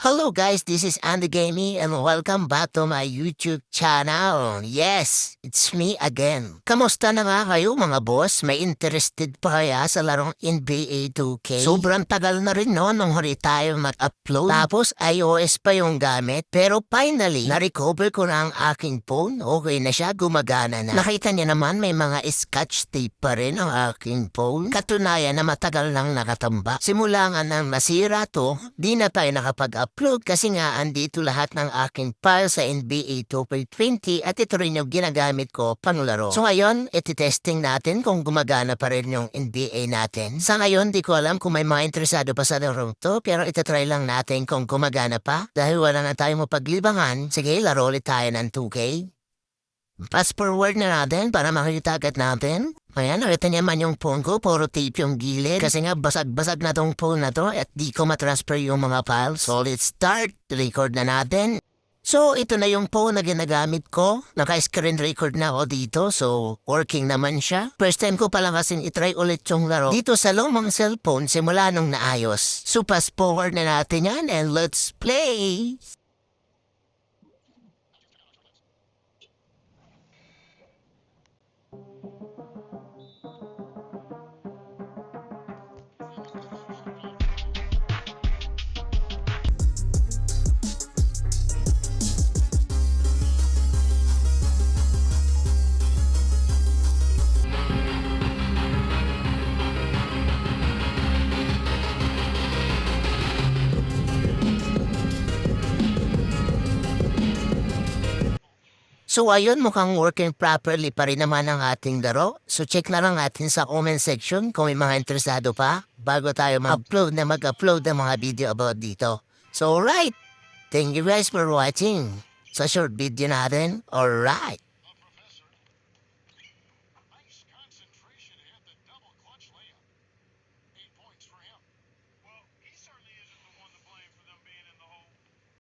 Hello guys, this is Andy Gaming and welcome back to my YouTube channel. Yes, it's me again. Kamusta na nga kayo mga boss? May interested pa kaya sa larong NBA 2K? Sobrang tagal na rin no nung huli tayo mag-upload. Tapos iOS pa yung gamit. Pero finally, na-recover ko na ang aking phone. Okay na siya, gumagana na. Nakita niya naman may mga scotch tape pa rin ang aking phone. Katunayan na matagal nang nakatamba. Simula nga nang nasira to, di na tayo nakapag-upload kasi nga andito lahat ng aking file sa NBA 2K20 at ito rin yung ginagamit ko panglaro. So ngayon, iti-testing natin kung gumagana pa rin yung NBA natin. Sa ngayon, di ko alam kung may mga interesado pa sa laro to pero itatry lang natin kung gumagana pa. Dahil wala na tayong mapaglibangan, sige, laro ulit tayo ng 2K. Fast forward na natin para makita agad natin. Ayan, nakita niya man yung phone ko, puro tape yung gilid. Kasi nga basag-basag na tong phone na to at di ko matransfer yung mga files. So let's start, record na natin. So ito na yung phone na ginagamit ko. Naka-screen record na ako dito, so working naman siya. First time ko pala kasing itry ulit yung laro dito sa lumang cellphone simula nung naayos. So fast forward na natin yan and let's play! So ayun, mukhang working properly pa rin naman ang ating laro. So check na lang natin sa comment section kung may mga interesado pa bago tayo mag-upload ng mga video about dito. So alright, thank you guys for watching sa short video natin. Alright.